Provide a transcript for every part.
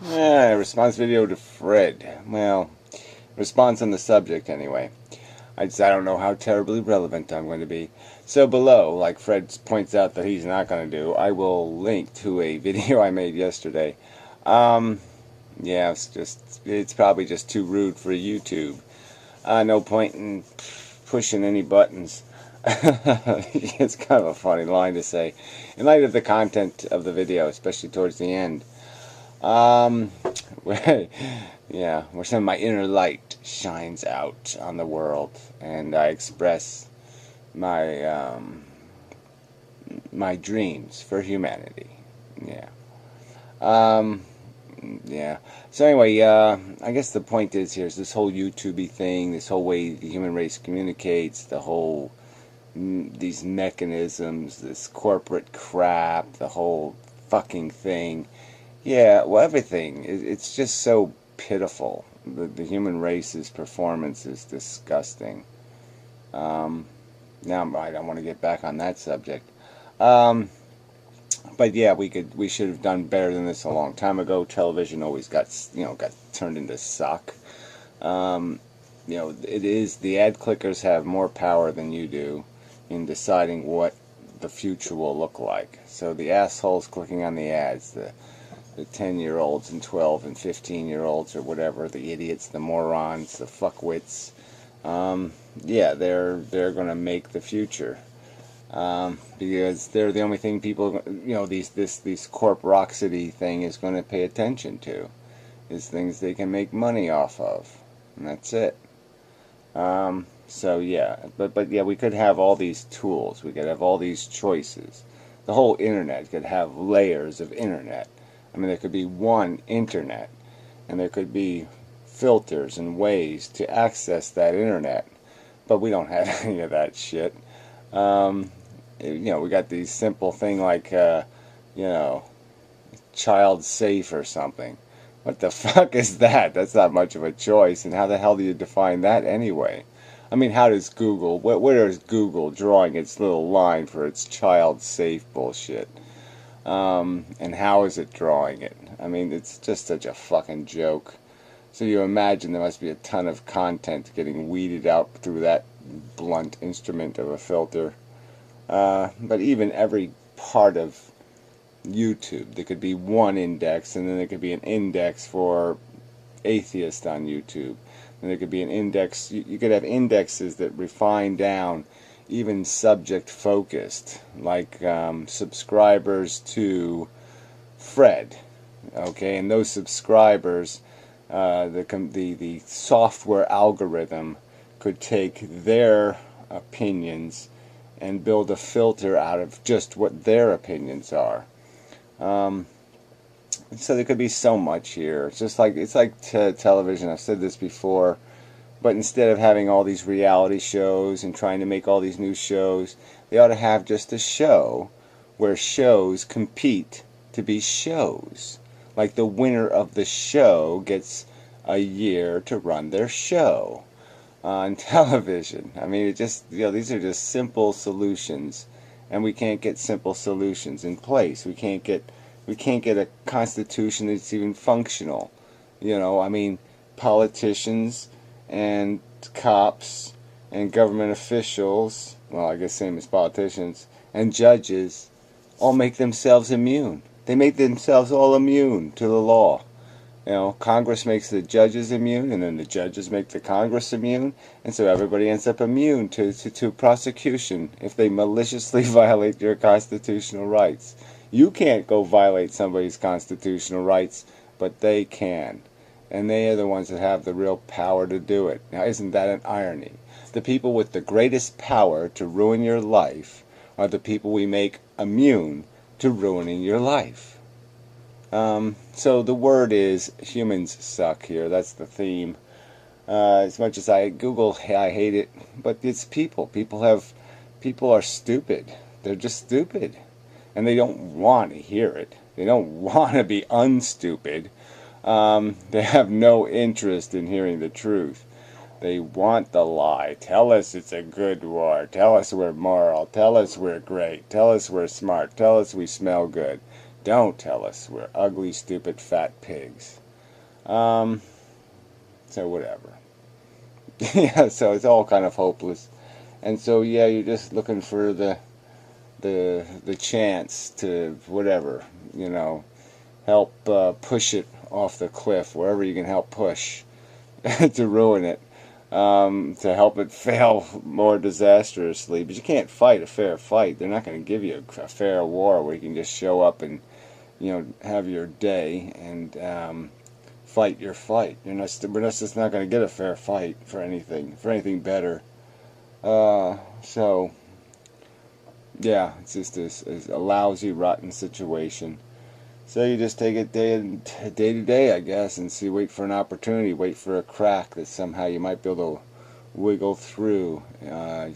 Response video to Fred. Well, response on the subject anyway. I don't know how terribly relevant I'm going to be. So below, like Fred points out that he's not going to do, I will link to a video I made yesterday. Yeah, it's probably just too rude for YouTube. No point in pushing any buttons. It's kind of a funny line to say, in light of the content of the video, especially towards the end. Yeah, where some of my inner light shines out on the world, and I express my my dreams for humanity. Yeah. Yeah. So anyway, I guess the point is here is this whole YouTubey thing, this whole way the human race communicates, the whole these mechanisms, this corporate crap, the whole fucking thing. Yeah, well, everything. It's just so pitiful. The human race's performance is disgusting. Now I don't want to get back on that subject. But yeah, we should have done better than this a long time ago. Television always got turned into suck. It is the ad clickers have more power than you do in deciding what the future will look like. So the assholes clicking on the ads, the 10-year-olds and 12 and 15-year-olds or whatever, the idiots, the morons, the fuckwits, yeah, they're going to make the future. Because they're the only thing people, this corporocity thing is going to pay attention to, is things they can make money off of, and that's it. So yeah, but yeah, we could have all these tools, we could have all these choices. The whole internet could have layers of internet. I mean, there could be one internet, and there could be filters and ways to access that internet, but we don't have any of that shit. We got these simple thing like, child safe or something. What the fuck is that? That's not much of a choice, and how the hell do you define that anyway? I mean, how does Google, where is Google drawing its little line for its child safe bullshit? And how is it drawing it? I mean, it's just such a fucking joke. So you imagine there must be a ton of content getting weeded out through that blunt instrument of a filter. But even every part of YouTube, there could be one index, and then there could be an index for atheists on YouTube. And there could be an index, you could have indexes that refine down even subject focused, like subscribers to Fred. Okay, and those subscribers, the software algorithm could take their opinions and build a filter out of just what their opinions are. So there could be so much here. It's like television. I've said this before, but instead of having all these reality shows and trying to make all these new shows, they ought to have just a show where shows compete to be shows. Like the winner of the show gets a year to run their show on television. I mean, these are just simple solutions, and we can't get simple solutions in place. We can't get a constitution that's even functional. I mean, politicians and cops and government officials, well, I guess same as politicians, and judges all make themselves immune. They make themselves all immune to the law. Congress makes the judges immune, and then the judges make the Congress immune, and so everybody ends up immune to prosecution if they maliciously violate your constitutional rights. You can't go violate somebody's constitutional rights, but they can. And they are the ones that have the real power to do it. Now, isn't that an irony? The people with the greatest power to ruin your life are the people we make immune to ruining your life. So the word is humans suck here. That's the theme. As much as I hate it, but it's people. People are stupid. They're just stupid. And they don't want to hear it. They don't want to be unstupid. They have no interest in hearing the truth. They want the lie. Tell us it's a good war. Tell us we're moral. Tell us we're great. Tell us we're smart. Tell us we smell good. don't tell us we're ugly, stupid, fat pigs. So whatever. Yeah, so it's all kind of hopeless. And so yeah, you're just looking for the chance to whatever, help push it off the cliff wherever you can help push to ruin it, to help it fail more disastrously. But you can't fight a fair fight. They're not going to give you a fair war where you can just show up and have your day and fight your fight. We're just not going to get a fair fight for anything better. So yeah, it's just a lousy, rotten situation. So you just take it day to day, I guess, and wait for an opportunity, wait for a crack that somehow you might be able to wiggle through, and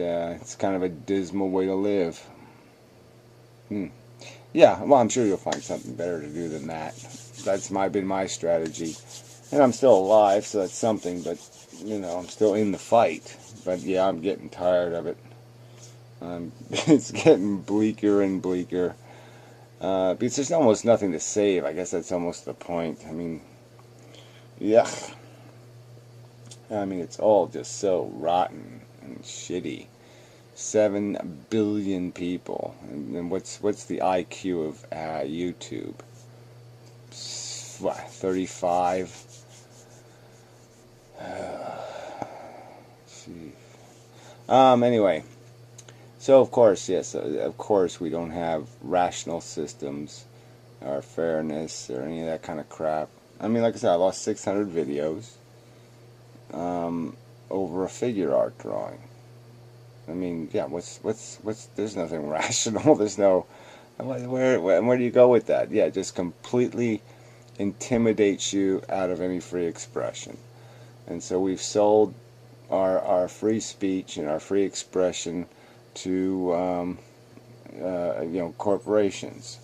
it's kind of a dismal way to live. Yeah, well, I'm sure you'll find something better to do than that. That's been my strategy, and I'm still alive, so that's something. But I'm still in the fight. But yeah, I'm getting tired of it. It's getting bleaker and bleaker. Because there's almost nothing to save. I guess that's almost the point. I mean, yuck. I mean, it's all just so rotten and shitty. 7 billion people. And what's the IQ of YouTube? What, 35? Anyway. So of course, yes, of course we don't have rational systems or fairness or any of that kind of crap. I mean, like I said, I lost 600 videos over a figure art drawing. I mean, yeah, there's nothing rational. There's no, where do you go with that? Yeah, it just completely intimidates you out of any free expression. And so we've sold our free speech and our free expression to corporations,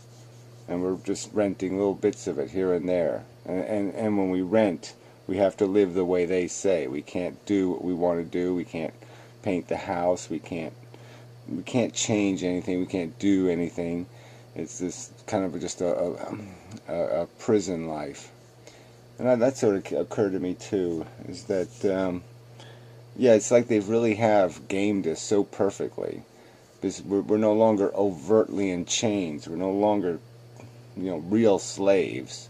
and we're just renting little bits of it here and there. And when we rent, we have to live the way they say. We can't do what we want to do. We can't paint the house. We can't change anything. We can't do anything. It's this kind of just a prison life. And that sort of occurred to me too. Is that yeah, it's like they really have gamed us so perfectly. Because we're no longer overtly in chains. We're no longer, real slaves.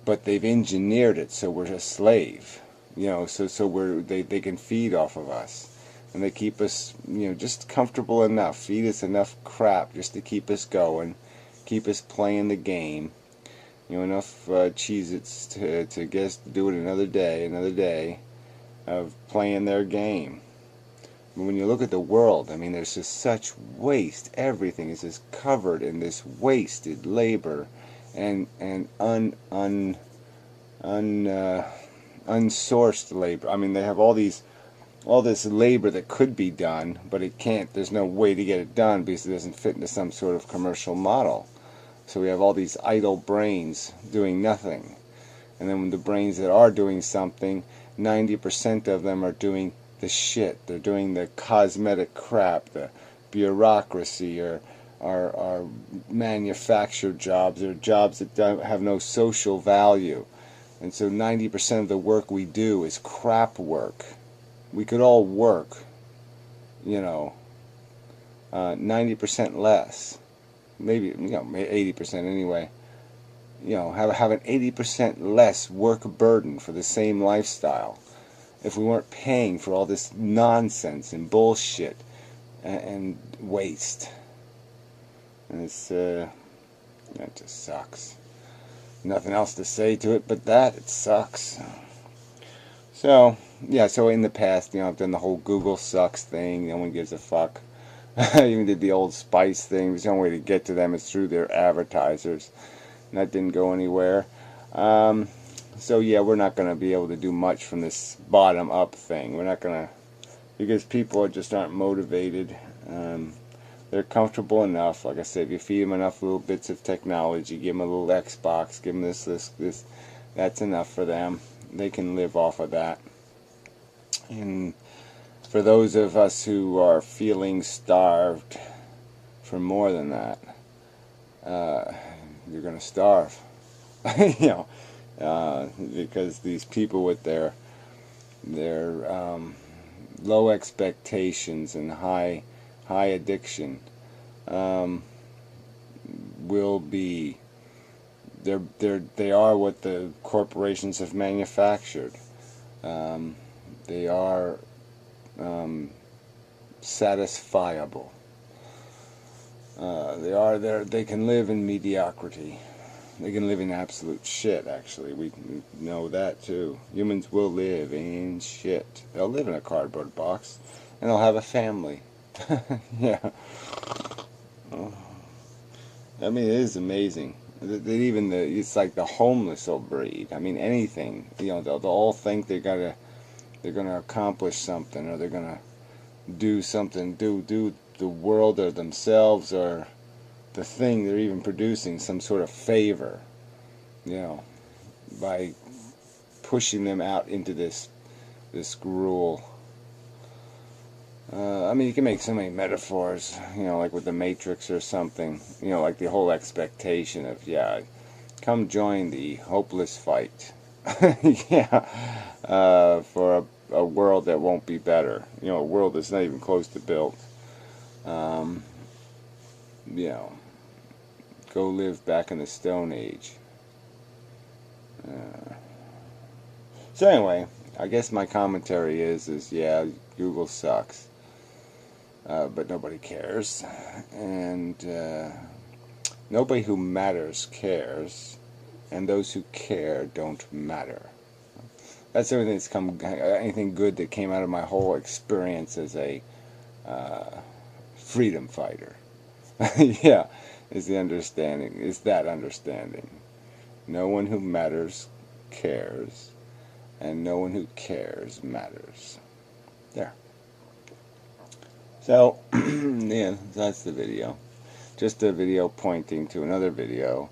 But they've engineered it so we're a slave. So they can feed off of us. And they keep us, just comfortable enough. Feed us enough crap just to keep us going. Keep us playing the game. Enough Cheez-Its to guess to do it another day of playing their game. But when you look at the world, I mean, there's just such waste. Everything is just covered in this wasted labor and unsourced labor. I mean, they have all this labor that could be done, but it can't. There's no way to get it done because it doesn't fit into some sort of commercial model. So we have all these idle brains doing nothing. And then when the brains that are doing something, 90% of them are doing the shit. They're doing the cosmetic crap, the bureaucracy, or manufactured jobs, or jobs that have no social value. And so 90% of the work we do is crap work. We could all work, 90% less. Maybe, 80% anyway. Have an 80% less work burden for the same lifestyle if we weren't paying for all this nonsense and bullshit and waste. And that just sucks. Nothing else to say to it but that. It sucks. So, yeah, so in the past, I've done the whole Google sucks thing. No one gives a fuck. I even did the old Spice thing. There's no way to get to them. It's through their advertisers. And that didn't go anywhere. So yeah, we're not going to be able to do much from this bottom-up thing. We're not going to, because people just aren't motivated. They're comfortable enough. Like I said, if you feed them enough little bits of technology, give them a little Xbox, give them this, that's enough for them. They can live off of that. And for those of us who are feeling starved for more than that, you're going to starve. You know, because these people with their low expectations and high addiction will be they are what the corporations have manufactured. They are satisfiable. They can live in mediocrity. They can live in absolute shit, actually. We know that, too. Humans will live in shit. They'll live in a cardboard box, and they'll have a family. Yeah. I mean, it is amazing. It's like the homeless will breed. I mean, anything. You know, they'll all think they're gonna accomplish something, or they're gonna do something, do the world or themselves or the thing they're even producing some sort of favor, you know, by pushing them out into this gruel. I mean, you can make so many metaphors, you know, like with the Matrix or something, you know, like the whole expectation of, yeah, come join the hopeless fight. Yeah, for a world that won't be better, you know, a world that's not even close to built. You know, go live back in the Stone Age. So anyway, I guess my commentary is yeah, Google sucks, but nobody cares, and nobody who matters cares, and those who care don't matter. That's everything that's anything good that came out of my whole experience as a freedom fighter. Yeah, is that understanding. No one who matters cares, and no one who cares matters. There. So, yeah, that's the video. Just a video pointing to another video,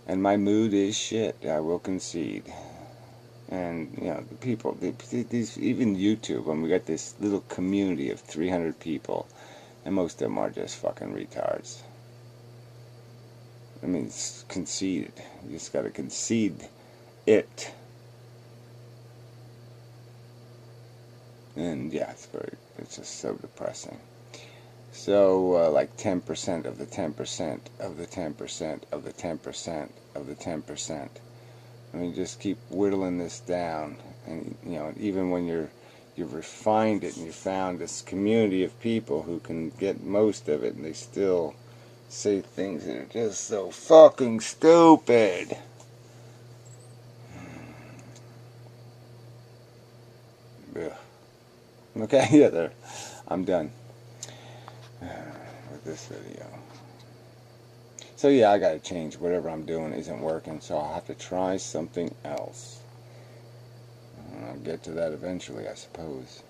and my mood is shit, I will concede. And, you know, the people, these, even YouTube, when we got this little community of 300 people, and most of them are just fucking retards. I mean, it's conceded. You just gotta concede it. And yeah, it's just so depressing. So, like 10% of the 10% of the 10% of the 10% of the 10%. I mean, just keep whittling this down. And, you know, even when you've refined it and you found this community of people who can get most of it, and they still say things that are just so fucking stupid. Ugh. Okay, yeah, there. I'm done with this video. So yeah, I gotta change. Whatever I'm doing isn't working, so I'll have to try something else. I'll get to that eventually, I suppose.